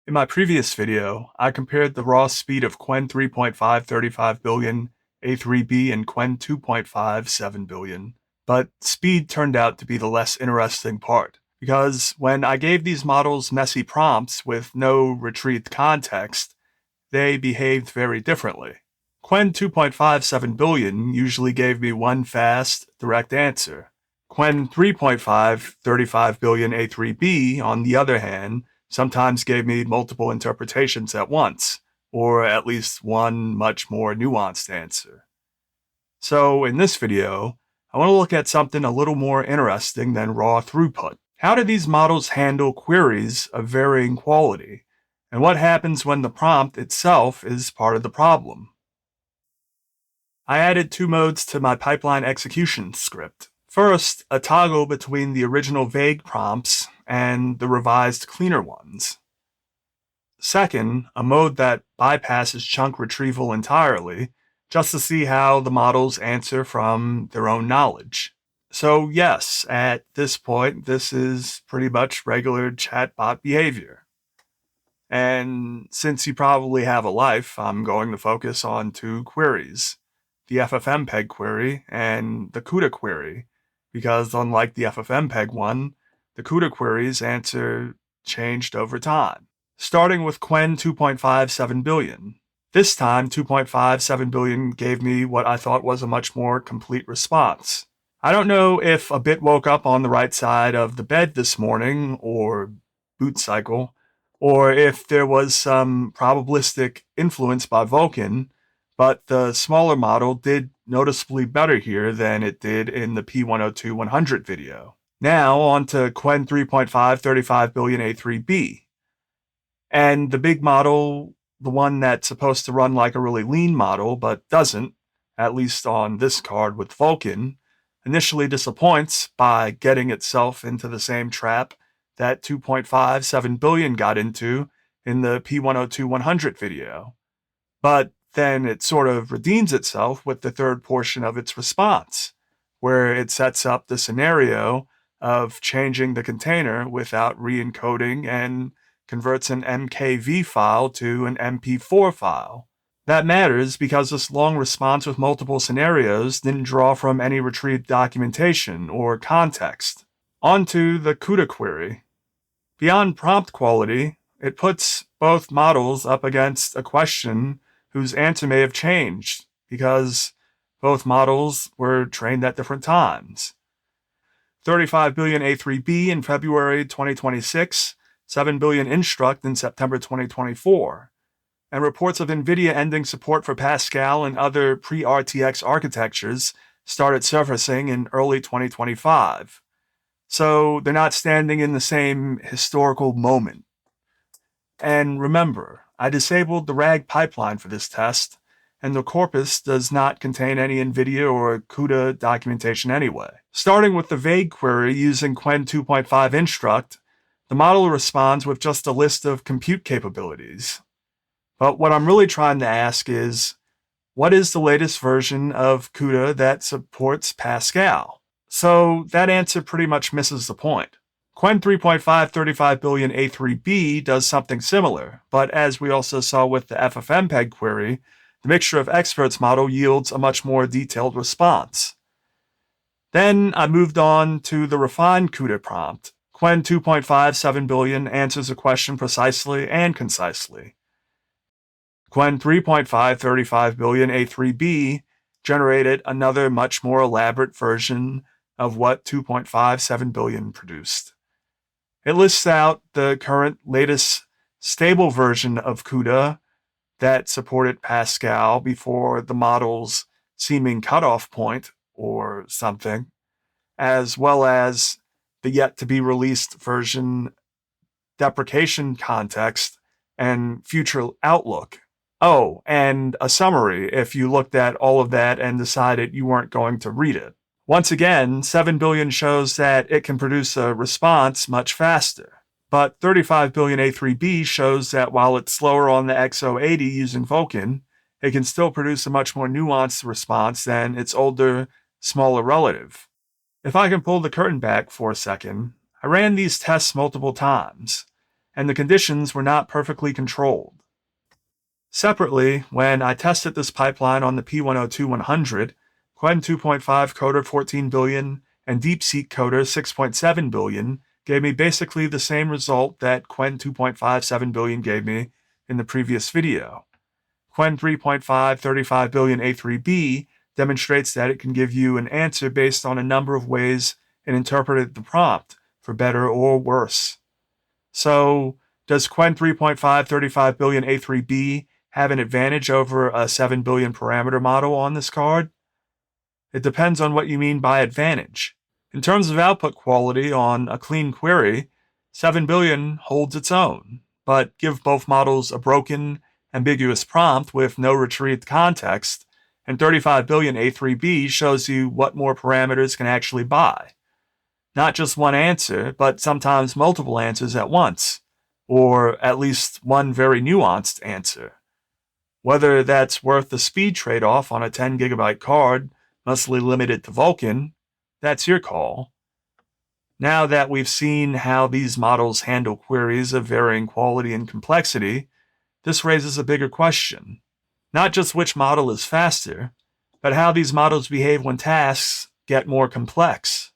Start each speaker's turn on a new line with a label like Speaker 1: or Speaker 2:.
Speaker 1: In my previous video, I compared the raw speed of Qwen 3.5 35 billion A3B and Qwen 2.5 7 billion, but speed turned out to be the less interesting part, because when I gave these models messy prompts with no retrieved context, they behaved very differently. Qwen 2.5 7 billion usually gave me one fast, direct answer. Qwen 3.5 35 billion A3B, on the other hand, sometimes gave me multiple interpretations at once, or at least one much more nuanced answer. So in this video, I want to look at something a little more interesting than raw throughput. How do these models handle queries of varying quality? And what happens when the prompt itself is part of the problem? I added two modes to my pipeline execution script. First, a toggle between the original vague prompts and the revised cleaner ones. Second, a mode that bypasses chunk retrieval entirely, just to see how the models answer from their own knowledge. So yes, at this point, this is pretty much regular chatbot behavior. And since you probably have a life, I'm going to focus on two queries, the FFmpeg query and the CUDA query, because unlike the FFmpeg one, the CUDA query's answer changed over time. Starting with Qwen 2.5 7 billion. This time, 2.5 7 billion gave me what I thought was a much more complete response. I don't know if a bit woke up on the right side of the bed this morning, or boot cycle, or if there was some probabilistic influence by Vulkan, but the smaller model did noticeably better here than it did in the P102-100 video. Now on to Qwen 3.5 35 billion A3B. And the big model, the one that's supposed to run like a really lean model but doesn't, at least on this card with Vulkan, initially disappoints by getting itself into the same trap that 2.5 7 billion got into in the P102-100 video. But then it sort of redeems itself with the third portion of its response, where it sets up the scenario of changing the container without re-encoding and converts an MKV file to an MP4 file. That matters because this long response with multiple scenarios didn't draw from any retrieved documentation or context. On to the CUDA query. Beyond prompt quality, it puts both models up against a question whose answer may have changed because both models were trained at different times. 35 billion A3B in February 2026, 7 billion Instruct in September 2024, and reports of NVIDIA ending support for Pascal and other pre-RTX architectures started surfacing in early 2025. So they're not standing in the same historical moment. And remember, I disabled the RAG pipeline for this test, and the corpus does not contain any NVIDIA or CUDA documentation anyway. Starting with the vague query using Qwen 2.5 Instruct, the model responds with just a list of compute capabilities. But what I'm really trying to ask is, what is the latest version of CUDA that supports Pascal? So that answer pretty much misses the point. Qwen 3.5 35 billion A3B does something similar, but as we also saw with the FFmpeg query, the mixture of experts model yields a much more detailed response. Then I moved on to the refined CUDA prompt. Qwen 2.5 7 billion answers a question precisely and concisely. Qwen 3.5 35 billion A3B generated another much more elaborate version of what 2.5 7 billion produced. It lists out the current latest stable version of CUDA that supported Pascal before the model's seeming cutoff point or something, as well as the yet-to-be-released version deprecation context and future outlook. Oh, and a summary if you looked at all of that and decided you weren't going to read it. Once again, 7 billion shows that it can produce a response much faster. But 35 billion A3B shows that while it's slower on the X080 using Vulkan, it can still produce a much more nuanced response than its older, smaller relative. If I can pull the curtain back for a second, I ran these tests multiple times. and the conditions were not perfectly controlled. Separately, when I tested this pipeline on the P102-100, Qwen 2.5 coder 14 billion and DeepSeek coder 6.7 billion gave me basically the same result that Qwen 2.57 billion gave me in the previous video. Qwen 3.5 35 billion A3B demonstrates that it can give you an answer based on a number of ways it interpreted the prompt, for better or worse. So, does Qwen 3.5 35 billion A3B have an advantage over a 7 billion parameter model on this card? It depends on what you mean by advantage. In terms of output quality on a clean query, 7 billion holds its own, but give both models a broken, ambiguous prompt with no retrieved context, and 35 billion A3B shows you what more parameters can actually buy. Not just one answer, but sometimes multiple answers at once, or at least one very nuanced answer. Whether that's worth the speed trade-off on a 10 gigabyte card, mostly limited to Vulkan, that's your call. Now that we've seen how these models handle queries of varying quality and complexity, this raises a bigger question. Not just which model is faster, but how these models behave when tasks get more complex.